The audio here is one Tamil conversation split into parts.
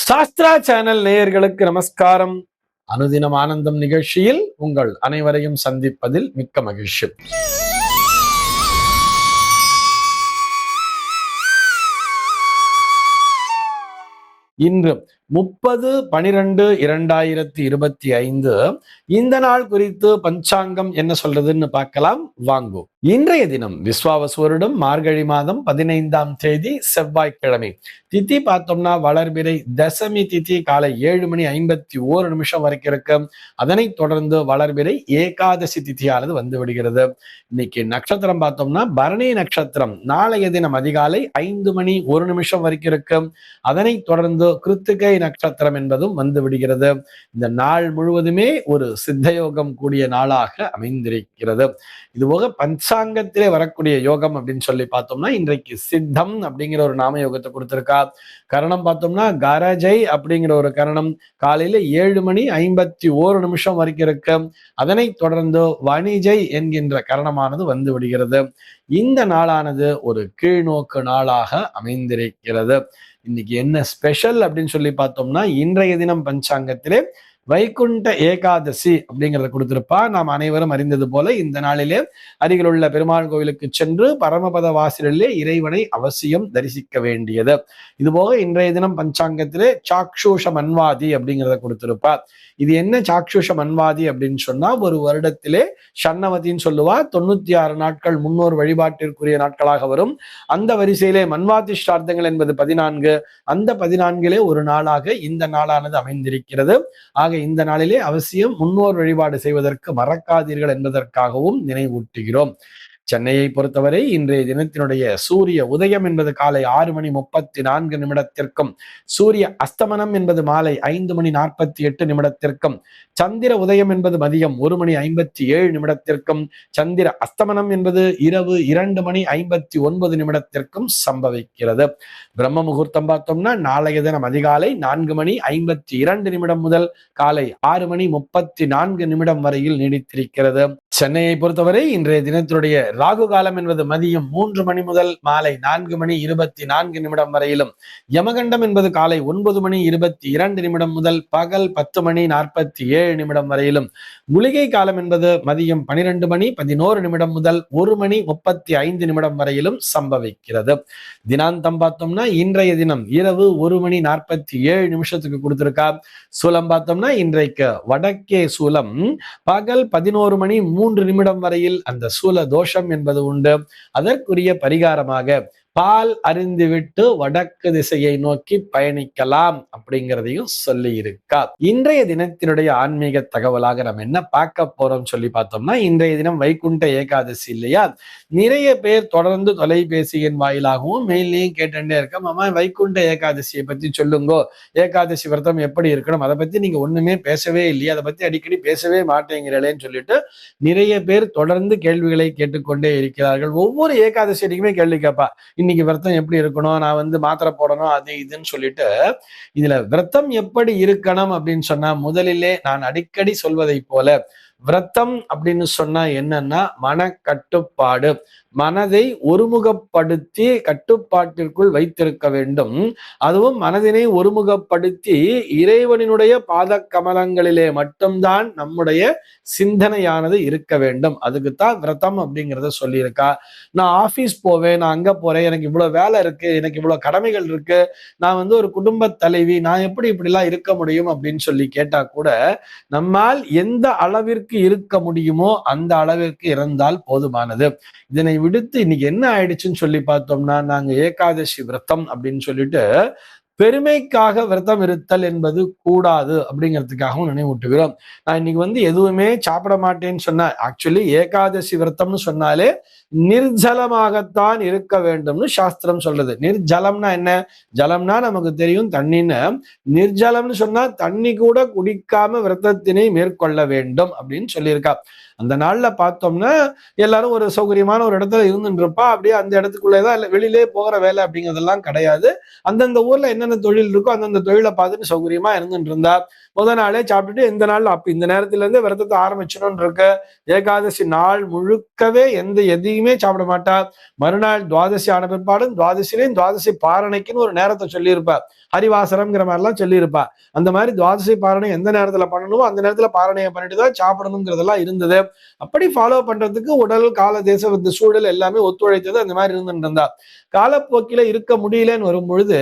சாஸ்திரா சேனல் நேயர்களுக்கு நமஸ்காரம். அனுதினம் ஆனந்தம் நிகழ்ச்சியில் உங்கள் அனைவரையும் சந்திப்பதில் மிக்க மகிழ்ச்சி. இன்று 30/12/2025 இந்த நாள் குறித்து பஞ்சாங்கம் என்ன சொல்றதுன்னு பார்க்கலாம் வாங்கோ. இன்றைய தினம் விஸ்வாவசு வருடம் மார்கழி மாதம் 15ஆம் தேதி செவ்வாய்க்கிழமை. திதி பார்த்தோம்னா வளர்பிறை தசமி திதி காலை 7:51 வரைக்கும் இருக்கு. அதனைத் தொடர்ந்து வளர்பிறை ஏகாதசி திதியானது வந்து விடுகிறது. இன்னைக்கு நட்சத்திரம் பார்த்தோம்னா பரணி நட்சத்திரம் நாளைய தினம் அதிகாலை 5:01 வரைக்கும் இருக்கு. அதனைத் தொடர்ந்து கிருத்திகை நட்சத்திரம் என்பதும் வந்து விடுகிறது. இந்த நாள் முழுவதுமே ஒரு சித்தயோகம் கூடிய நாளாக அமைந்திருக்கிறது. இதுபோக பஞ்சாங்கத்திலே வரக்கூடிய யோகம் அப்படின்னு சொல்லி பார்த்தோம்னா இன்றைக்கு சித்தம் அப்படிங்கிற ஒரு நாம யோகத்தை கொடுத்திருக்கா. கரணம் பார்த்தோம்னா கரஜை அப்படிங்கிற ஒரு கரணம் காலையில 7:51 வரைக்கும் இருக்கு. அதனை தொடர்ந்து வணிஜை என்கின்ற கரணமானது வந்து விடுகிறது. இந்த நாளானது ஒரு கீழ்நோக்கு நாளாக அமைந்திருக்கிறது. இன்னைக்கு என்ன ஸ்பெஷல் அப்படின்னு சொல்லி பார்த்தோம்னா இன்றைய தினம் பஞ்சாங்கத்திலே வைகுண்ட ஏகாதசி அப்படிங்கிறத கொடுத்திருப்பா. நாம் அனைவரும் அறிந்தது போல இந்த நாளிலே அருகில் உள்ள பெருமாள் கோவிலுக்கு சென்று பரமபத வாசலிலே இறைவனை அவசியம் தரிசிக்க வேண்டியது. இதுபோக இன்றைய தினம் பஞ்சாங்கத்திலே சாக்ஷூஷ மன்வாதி அப்படிங்கிறத கொடுத்திருப்பா. இது என்ன சாக்ஷூஷ மன்வாதி அப்படின்னு சொன்னா ஒரு வருடத்திலே ஷண்ணவதின்னு சொல்லுவா. 96 நாட்கள் முன்னோர் வழிபாட்டிற்குரிய நாட்களாக வரும். அந்த வரிசையிலே மன்வாதி ஸ்ரார்த்தங்கள் என்பது 14. அந்த 14 ஒரு நாளாக இந்த நாளானது அமைந்திருக்கிறது. ஆக இந்த நாளிலே அவசியம் முன்னோர் வழிபாடு செய்வதற்கு மறக்காதீர்கள் என்பதற்காகவும் நினைவூட்டுகிறோம். சென்னையை பொறுத்தவரை இன்றைய தினத்தினுடைய சூரிய உதயம் என்பது காலை 6:34 சூரிய அஸ்தமனம் என்பது மாலை 5:48 சந்திர உதயம் என்பது மதியம் 1:57 சந்திர அஸ்தமனம் என்பது இரவு 2:59 சம்பவிக்கிறது. பிரம்ம முகூர்த்தம் பார்த்தோம்னா நாளைய தினம் அதிகாலை 4:52 முதல் காலை 6:34 வரையில் நீடித்திருக்கிறது. சென்னையை பொறுத்தவரை இன்றைய தினத்தினுடைய ராகு காலம் என்பது மதியம் 3 மணி முதல் மாலை 4:24 வரையிலும், யமகண்டம் என்பது காலை 9:22 முதல் பகல் 10:47 வரையிலும், குளிகை காலம் என்பது மதியம் 12:11 முதல் 1:35 வரையிலும் சம்பவிக்கிறது. தினாந்தம் பார்த்தோம்னா இன்றைய தினம் இரவு 1:47 கொடுத்திருக்கா. சூலம் பார்த்தோம்னா இன்றைக்கு வடக்கே சூலம் பகல் 11:03 வரையில் அந்த சூல தோஷம் என்பது உண்டு. அதற்குரிய பரிகாரமாக பால் அருந்திவிட்டு வடக்கு திசையை நோக்கி பயணிக்கலாம் அப்படிங்கிறதையும் சொல்லி இருக்கா. இன்றைய தினத்தினுடைய ஆன்மீக தகவலாக நம்ம என்ன பார்க்க போறோம் சொல்லி பார்த்தோம்னா இன்றைய தினம் வைகுண்ட ஏகாதசி இல்லையா. நிறைய பேர் தொடர்ந்து தொலைபேசியின் வாயிலாகவும் மெயிலையும் கேட்டுட்டே இருக்க, மாமா வைகுண்ட ஏகாதசியை பத்தி சொல்லுங்கோ, ஏகாதசி விரதம் எப்படி இருக்கணும், அதை பத்தி நீங்க ஒண்ணுமே பேசவே இல்லையா, அதை பத்தி அடிக்கடி பேசவே மாட்டேங்கிறேன்னு சொல்லிட்டு நிறைய பேர் தொடர்ந்து கேள்விகளை கேட்டுக்கொண்டே இருக்கிறார்கள். ஒவ்வொரு ஏகாதசி அன்னைக்குமே கேள்வி கேட்பா, இன்னைக்கு விரதம் எப்படி இருக்கணும், நான் மாத்திரை போடணும், அது இதுன்னு சொல்லிட்டு. இதுல விரதம் எப்படி இருக்கணும் அப்படின்னு சொன்னா முதலிலே நான் அடிக்கடி சொல்வதை போல விரதம் அப்படின்னு சொன்னா என்னன்னா மன கட்டுப்பாடு. மனதை ஒருமுகப்படுத்தி கட்டுப்பாட்டிற்குள் வைத்திருக்க வேண்டும். அதுவும் மனதினை ஒருமுகப்படுத்தி இறைவனினுடைய பாத கமலங்களிலே மட்டும்தான் நம்முடைய சிந்தனையானது இருக்க வேண்டும். அதுக்குத்தான் விரதம் அப்படிங்கிறத சொல்லியிருக்கா. நான் ஆபீஸ் போவேன், நான் அங்க போறேன், எனக்கு இவ்வளவு வேலை இருக்கு, எனக்கு இவ்வளவு கடமைகள் இருக்கு, நான் ஒரு குடும்ப தலைவி, நான் எப்படி இப்படிலாம் இருக்க முடியும் அப்படின்னு சொல்லி கேட்டா கூட நம்மால் எந்த அளவிற்கு இருக்க முடியுமோ அந்த அளவிற்கு இருந்தால் போதுமானது. இதனை விடுத்து இன்னைக்கு என்ன ஆயிடுச்சுன்னு சொல்லி பார்த்தோம்னா நாங்க ஏகாதசி விரதம் அப்படின்னு சொல்லிட்டு பெருமைக்காக விரதம் இருத்தல் என்பது கூடாது அப்படிங்கிறதுக்காகவும் நினைவூட்டுகிறோம். நான் இன்னைக்கு எதுவுமே சாப்பிட மாட்டேன்னு சொன்னா, ஆக்சுவலி ஏகாதசி விரதம்னு சொன்னாலே நிர்ஜலமாகத்தான் இருக்க வேண்டும்னு சாஸ்திரம் சொல்றது. நிர்ஜலம்னா என்ன? ஜலம்னா நமக்கு தெரியும் தண்ணின்னு. நிர்ஜலம்னு சொன்னா தண்ணி கூட குடிக்காம விரதத்தினை மேற்கொள்ள வேண்டும் அப்படின்னு சொல்லியிருக்கா. அந்த நாள்ல பார்த்தோம்னா எல்லாரும் ஒரு சௌகரியமான ஒரு இடத்துல இருந்துட்டு இருப்பா. அப்படியே அந்த இடத்துக்குள்ளேதான் வெளியிலே போகிற வேலை அப்படிங்கிறதெல்லாம் கிடையாது. அந்தந்த ஊர்ல என்னென்ன தொழில் இருக்கோ அந்தந்த தொழிலை பார்த்துட்டு சௌகரியமா இருந்துட்டு இருந்தா. முதல் நாளே சாப்பிட்டுட்டு இந்த நாள்ல இந்த நேரத்துல இருந்து விரதத்தை ஆரம்பிச்சிடணும்னு இருக்க. ஏகாதசி நாள் முழுக்கவே எதையுமே எதையுமே சாப்பிட மாட்டா. மறுநாள் துவாதசி ஆன பிற்பாடும் துவாதசிலையும் துவாதசி பாரணைக்குன்னு ஒரு நேரத்தை சொல்லியிருப்பா. ஹரிவாசரம்ங்கிற மாதிரிலாம் சொல்லியிருப்பா. அந்த மாதிரி துவாதசி பாரணை எந்த நேரத்துல பண்ணணுமோ அந்த நேரத்துல பாரணையை பண்ணிட்டு தான் சாப்பிடணுங்கிறதெல்லாம் இருந்தது. அப்படி ஃபாலோ பண்றதுக்கு உடல், கால, தேச, இந்த சூழல் எல்லாமே ஒத்துழைத்தது. அந்த மாதிரி இருந்துட்டு இருந்தா. காலப்போக்கில இருக்க முடியலன்னு வரும் பொழுது,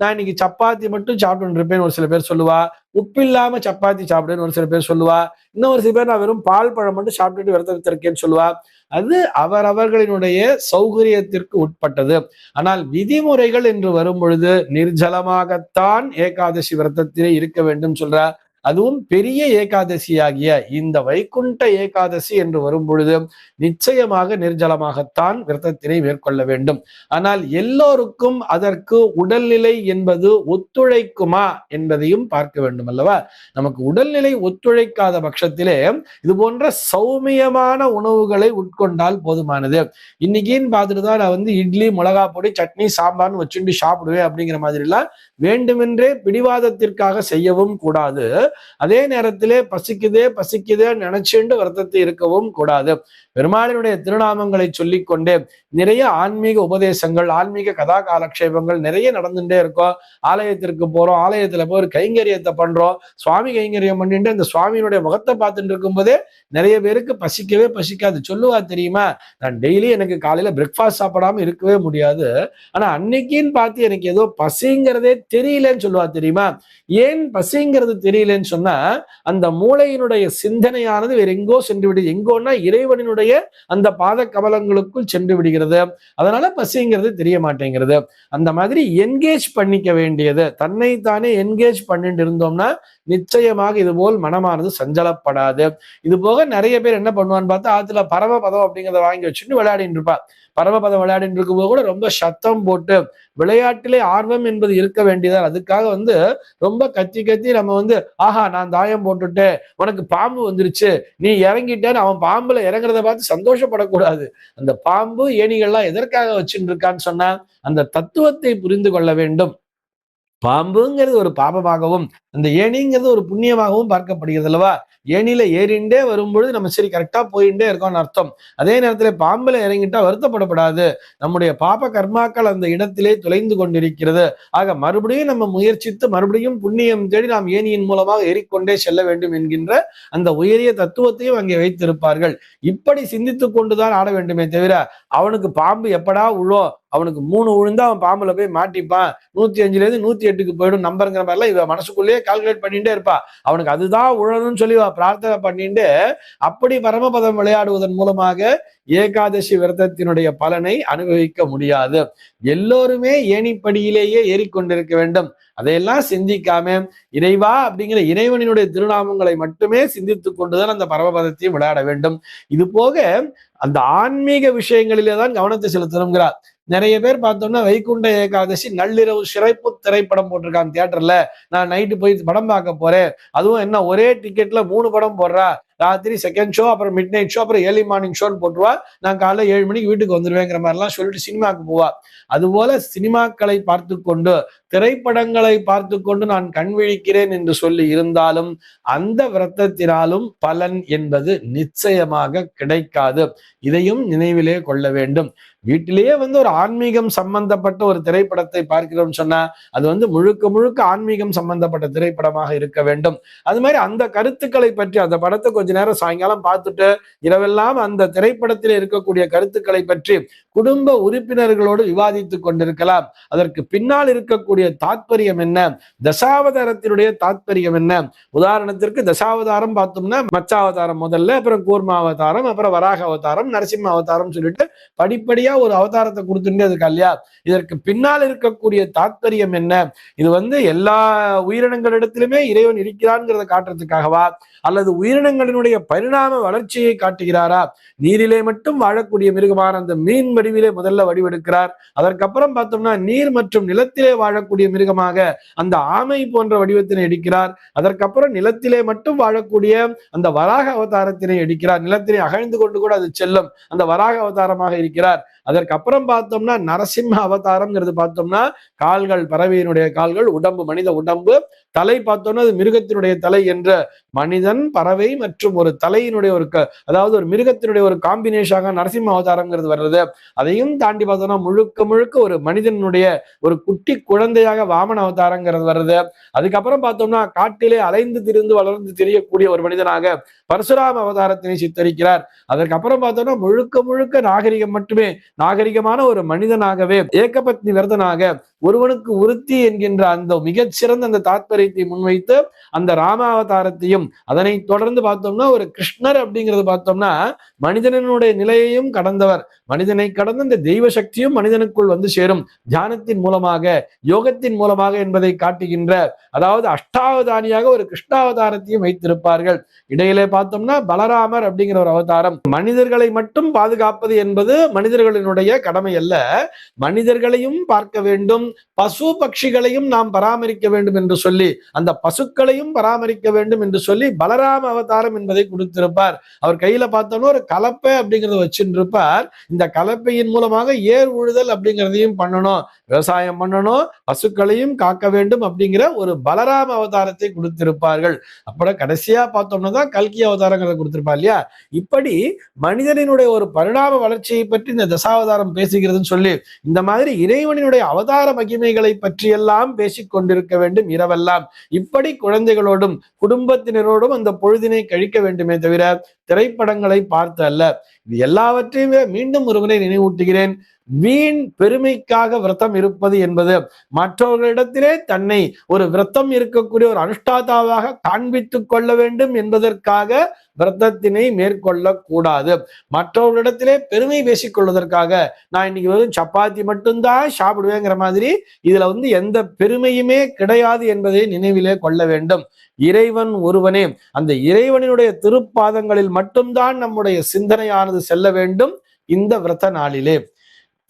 நான் இன்னைக்கு சப்பாத்தி மட்டும் சாப்பிட்டு இருப்பேன்னு ஒரு சில பேர் சொல்லுவா. உப்பு இல்லாம சப்பாத்தி சாப்பிடுன்னு ஒரு சில பேர் சொல்லுவா. இன்னும் ஒரு சில பேர் நான் வெறும் பால் பழம் மட்டும் சாப்பிட்டுட்டு விரதத்தை இருக்கேன்னு சொல்லுவா. அது அவரவர்களினுடைய சௌகரியத்திற்கு உட்பட்டது. ஆனால் விதிமுறைகள் என்று வரும் பொழுது நிர்ஜலமாகத்தான் ஏகாதசி விரதத்திலே இருக்க வேண்டும் சொல்றார். அதுவும் பெரிய ஏகாதசியாகிய இந்த வைகுண்ட ஏகாதசி என்று வரும் பொழுது நிச்சயமாக நிர்ஜலமாகத்தான் விரதத்தினை மேற்கொள்ள வேண்டும். ஆனால் எல்லோருக்கும் அதற்கு உடல்நிலை என்பது ஒத்துழைக்குமா என்பதையும் பார்க்க வேண்டும் அல்லவா? நமக்கு உடல்நிலை ஒத்துழைக்காத பட்சத்திலே இது போன்ற சௌமியமான உணவுகளை உட்கொண்டால் போதுமானது. இன்னைக்குன்னு பார்த்துட்டு தான் நான் இட்லி, மிளகா பொடி, சட்னி, சாம்பார்னு வச்சுட்டு சாப்பிடுவேன் அப்படிங்கிற மாதிரி எல்லாம் வேண்டுமென்றே பிடிவாதத்திற்காக செய்யவும் கூடாது. அதே நேரத்திலே பசிக்குதே நினைச்சுண்டு விரதத்தை இருக்கவும் கூடாது. பெருமாளினுடைய திருநாமங்களை சொல்லிக்கொண்டே நிறைய ஆன்மீக உபதேசங்கள், ஆன்மீக கதா காலக்ஷேபங்கள் நிறைய நடந்துட்டே இருக்கும். ஆலயத்திற்கு போறோம், ஆலயத்துல போய் ஒரு கைங்கரியத்தை பண்றோம், சுவாமி கைங்கரியம் பண்ணிட்டு அந்த சுவாமியினுடைய முகத்தை பார்த்துட்டு இருக்கும்போதே நிறைய பேருக்கு பசிக்கவே பசிக்காது. சொல்லுவா தெரியுமா, நான் டெய்லி எனக்கு காலையில பிரேக்ஃபாஸ்ட் சாப்பிடாம இருக்கவே முடியாது, ஆனா அன்னைக்குன்னு பார்த்து எனக்கு ஏதோ பசிங்கிறதே தெரியலன்னு சொல்லுவா தெரியுமா. ஏன் பசிங்கிறது தெரியலன்னு சொன்னா, அந்த மூளையினுடைய சிந்தனையானது வேற எங்கோ சென்று விடுது. எங்கோன்னா இறைவனினுடைய அந்த பாத கமலங்களுக்குள் சென்று விடுகிறது. அதனால பசிங்கிறது தெரிய மாட்டேங்கிறது. அந்த மாதிரி என்கேஜ் பண்ணிக்க வேண்டியது, தன்னை தானே என்கேஜ் பண்ணிட்டு இருந்தோம்னா நிச்சயமாக இது போல் மனமானது சஞ்சலப்படாது. இது போக நிறைய பேர் என்ன பண்ணுவான்னு பார்த்தா, ஆத்துல பரமபதம் அப்படிங்கிறத வாங்கி வச்சுட்டு விளையாடிட்டு இருப்பா. பரமபதம் விளையாடிட்டு இருக்கும்போது கூட ரொம்ப சத்தம் போட்டு, விளையாட்டிலே ஆர்வம் என்பது இருக்க வேண்டியதா, அதுக்காக ரொம்ப கத்தி கத்தி நம்ம ஆஹா நான் தாயம் போட்டுட்டேன், உனக்கு பாம்பு வந்துருச்சு, நீ இறங்கிட்டேன்னு அவன் பாம்புல இறங்குறத பார்த்து சந்தோஷப்படக்கூடாது. அந்த பாம்பு ஏணிகள்லாம் எதற்காக வச்சுட்டு இருக்கான்னு சொன்னா, அந்த தத்துவத்தை புரிந்து கொள்ள வேண்டும். பாம்புங்கிறது ஒரு பாபமாகவும் அந்த ஏணிங்கிறது ஒரு புண்ணியமாகவும் பார்க்கப்படுகிறது அல்லவா. ஏணியில ஏறிண்டே வரும்பொழுது நம்ம சரி கரெக்டா போயிட்டே இருக்கோம்னு அர்த்தம். அதே நேரத்துல பாம்புல இறங்கிட்டா வருத்தப்படப்படாது. நம்முடைய பாப கர்மாக்கள் அந்த இடத்திலே தொலைந்து கொண்டிருக்கிறது. ஆக மறுபடியும் நம்ம முயற்சித்து மறுபடியும் புண்ணியம் தேடி நாம் ஏணியின் மூலமாக ஏறிக்கொண்டே செல்ல வேண்டும் என்கின்ற அந்த உயரிய தத்துவத்தையும் அங்கே வைத்திருப்பார்கள். இப்படி சிந்தித்துக் கொண்டுதான் ஆட வேண்டுமே தவிர, அவனுக்கு பாம்பு எப்படா உழும், அவனுக்கு 3 விழுந்தா அவன் பாம்புல போய் மாட்டிப்பான், 105ல இருந்து 108க்கு போயிடும் நம்பருங்கிற மாதிரிலாம் இவ மனசுக்குள்ளேயே கால்குலேட் பண்ணிட்டே இருப்பா. அவனுக்கு அதுதான் உழணும்னு சொல்லி பிரார்த்தனை பண்ணிட்டு அப்படி பரமபதம் விளையாடுவதன் மூலமாக ஏகாதசி விரதத்தினுடைய பலனை அனுபவிக்க முடியாது. எல்லோருமே ஏணிப்படியிலேயே ஏறிக்கொண்டிருக்க வேண்டும். அதையெல்லாம் சிந்திக்காம இறைவா அப்படிங்கிற இறைவனினுடைய திருநாமங்களை மட்டுமே சிந்தித்துக் கொண்டுதான் அந்த பரமபதத்தையும் விளையாட வேண்டும். இது போக அந்த ஆன்மீக விஷயங்களிலே தான் கவனத்தை செலுத்தணுங்கிறார். நிறைய பேர் பார்த்தோம்னா வைகுண்ட ஏகாதசி நள்ளிரவு சிறப்பு திரைப்படம் போட்டிருக்காங்க தியேட்டர்ல, நான் நைட்டு போய் படம் பார்க்க போறேன், அதுவும் என்ன ஒரே டிக்கெட்ல 3 படம் போடுறா, ராத்திரி செகண்ட் ஷோ, அப்புறம் மிட் நைட் ஷோ, அப்புறம் ஏர்லி மார்னிங் ஷோன்னு போட்டுருவா, நான் காலைல 7 மணிக்கு வீட்டுக்கு வந்துருவேங்கிற மாதிரிலாம் சொல்லிட்டு சினிமாவுக்கு போவா. அதுபோல சினிமாக்களை பார்த்து கொண்டு, திரைப்படங்களை பார்த்து கொண்டு நான் கண் விழிக்கிறேன் என்று சொல்லி இருந்தாலும் அந்த விரதத்தினாலும் பலன் என்பது நிச்சயமாக கிடைக்காது. இதையும் நினைவிலே கொள்ள வேண்டும். வீட்டிலேயே ஒரு ஆன்மீகம் சம்பந்தப்பட்ட ஒரு திரைப்படத்தை பார்க்கிறோம் சொன்னா அது முழுக்க முழுக்க ஆன்மீகம் சம்பந்தப்பட்ட திரைப்படமாக இருக்க வேண்டும். அது மாதிரி அந்த கருத்துக்களை பற்றி அந்த படத்தை கொஞ்ச நேரம் சாயங்காலம் பார்த்துட்டு இரவெல்லாம் அந்த திரைப்படத்தில் இருக்கக்கூடிய கருத்துக்களை பற்றி குடும்ப உறுப்பினர்களோடு விவாதித்துக் கொண்டிருக்கலாம். அதற்கு பின்னால் இருக்கக்கூடிய தாத்பரியம் என்ன, தசாவதாரத்தினுடைய தாத்பரியம் என்ன. உதாரணத்திற்கு தசாவதாரம் பார்த்தோம்னா மச்சாவதாரம் முதல்ல, அப்புறம் கூர்மாவதாரம், அப்புறம் வராக அவதாரம், நரசிம்ம அவதாரம் சொல்லிட்டு படிப்படியா ஒரு அவதாரத்தை கொடுத்துட்டே இருக்கா இல்லையா. இதற்கு பின்னால் இருக்கக்கூடிய தாத்பரியம் என்ன, இது எல்லா உயிரினங்களிடத்திலுமே இறைவன் இருக்கிறான்ங்கிறத காட்டுறதுக்காகவா, அல்லது உயிரினங்களினுடைய பரிணாம வளர்ச்சியை காட்டுகிறாரா. நீரிலே மட்டும் வாழக்கூடிய மிருகமான அந்த மீன் வடிவிலே முதல்ல வடிவெடுக்கிறார். அதற்கப்புறம் பார்த்தோம்னா நீர் மற்றும் நிலத்திலே வாழக்கூடிய மிருகமாக அந்த ஆமை போன்ற வடிவத்தினை எடுக்கிறார். அதற்கப்புறம் நிலத்திலே மட்டும் வாழக்கூடிய அந்த வராக அவதாரத்தினை எடுக்கிறார். நிலத்தினை அகழ்ந்து கொண்டு கூட அது செல்லும் அந்த வராக அவதாரமாக இருக்கிறார். அதற்கப்புறம் பார்த்தோம்னா நரசிம்ம அவதாரம்ங்கிறது பார்த்தோம்னா கால்கள் பறவையினுடைய கால்கள், உடம்பு மனித உடம்பு, தலை பார்த்தோம்னா அது மிருகத்தினுடைய தலை என்ற மனிதன் பறவை மற்றும் ஒரு தலையினுடைய அதாவது ஒரு மிருகத்தினுடைய ஒரு காம்பினேஷனாக நரசிம்ம அவதாரம்ங்கிறது வர்றது. அதையும் தாண்டி பார்த்தோம்னா முழுக்க முழுக்க ஒரு மனிதனுடைய ஒரு குட்டி குழந்தையாக வாமன அவதாரங்கிறது வருது. அதுக்கப்புறம் பார்த்தோம்னா காட்டிலே அலைந்து திரிந்து வளர்ந்து தெரியக்கூடிய ஒரு மனிதனாக பரசுராம அவதாரத்தினை சித்தரிக்கிறார். அதற்கப்புறம் பார்த்தோம்னா முழுக்க முழுக்க நாகரிகம் மட்டுமே, நாகரிகமான ஒரு மனிதனாகவே ஏகபத்னி விரதனாக ஒருவனுக்கு உறுத்தி என்கின்ற அந்த மிகச்சிறந்த அந்த தாத்பரியத்தை முன்வைத்து அந்த ராமாவதாரத்தையும் அதனை தொடர்ந்து பார்த்தோம்னா ஒரு கிருஷ்ணர் அப்படிங்கிறது பார்த்தோம்னா மனிதனுடைய நிலையையும் கடந்தவர். மனிதனை கடந்த இந்த தெய்வ சக்தியும் மனிதனுக்குள் வந்து சேரும் தியானத்தின் மூலமாக, யோகத்தின் மூலமாக என்பதை காட்டுகின்ற, அதாவது அஷ்டாவதானியாக ஒரு கிருஷ்ணாவதாரத்தையும் வைத்திருப்பார்கள். இடையிலே பார்த்தோம்னா பலராமர் அப்படிங்கிற ஒரு அவதாரம். மனிதர்களை மட்டும் பாதுகாப்பது என்பது மனிதர்களினுடைய கடமை அல்ல, மனிதர்களையும் பார்க்க வேண்டும், பசு பட்சிகளையும் நாம் பராமரிக்க வேண்டும் என்று சொல்லி, அந்த பசுக்களையும் பராமரிக்க வேண்டும் என்று சொல்லி பலராம அவதாரம் என்பதை கொடுத்திருப்பார். அவர் கையில பார்த்தோம்னா ஒரு கலப்பை அப்படிங்கிறத வச்சுருப்பார். இந்த கலப்பையின் மூலமாக ஏர் உழுதல் அப்படிங்கிறதையும் பண்ணணும், விவசாயம் பண்ணணும், பசுக்களையும் காக்க வேண்டும் அப்படிங்கிற ஒரு பலராம அவதாரத்தை கொடுத்திருப்பார்கள். அப்புறம் கடைசியா பார்த்தோம்னா தான் கல்கி அவதாரங்கிறத கொடுத்திருப்பார் இல்லையா. இப்படி மனிதனினுடைய ஒரு பரிணாம வளர்ச்சியை பற்றி இந்த தசாவதாரம் பேசுகிறதுன்னு சொல்லி இந்த மாதிரி இறைவனுடைய அவதார மகிமைகளை பற்றியெல்லாம் பேசிக் கொண்டிருக்க வேண்டும் இரவெல்லாம். இப்படி குழந்தைகளோடும் குடும்பத்தினரோடும் அந்த பொழுதினை கழிக்க வேண்டுமே தவிர திரைப்படங்களை பார்த்து அல்ல. இது எல்லாவற்றையுமே மீண்டும் ஒருவரை நினைவூட்டுகிறேன். வீண் பெருமைக்காக விரதம் இருப்பது என்பது மற்றவர்களிடத்திலே தன்னை ஒரு விரதம் இருக்கக்கூடிய ஒரு அனுஷ்டாதாவாக காண்பித்துக் கொள்ள வேண்டும் என்பதற்காக விரதத்தினை மேற்கொள்ள கூடாது. மற்றவர்களிடத்திலே பெருமை பேசிக் கொள்வதற்காக நான் இன்னைக்கு வெறும் சப்பாத்தி மட்டும்தான் சாப்பிடுவேங்கிற மாதிரி இதுல எந்த பெருமையுமே கிடையாது என்பதை நினைவிலே கொள்ள வேண்டும். இறைவன் ஒருவனே, அந்த இறைவனுடைய திருப்பாதங்களில் மட்டும்தான் நம்முடைய சிந்தனையானது செல்ல வேண்டும் இந்த விரத நாளிலே.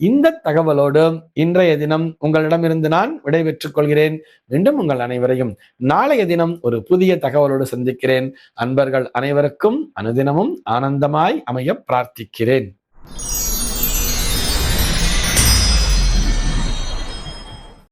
இந்த தகவலோடு இன்றைய தினம் உங்களிடமிருந்து நான் விடைபெற்றுக் கொள்கிறேன். மீண்டும் உங்கள் அனைவரையும் நாளைய தினம் ஒரு புதிய தகவலோடு சந்திக்கிறேன். அன்பர்கள் அனைவருக்கும் அனுதினமும் ஆனந்தமாய் அமைய பிரார்த்திக்கிறேன்.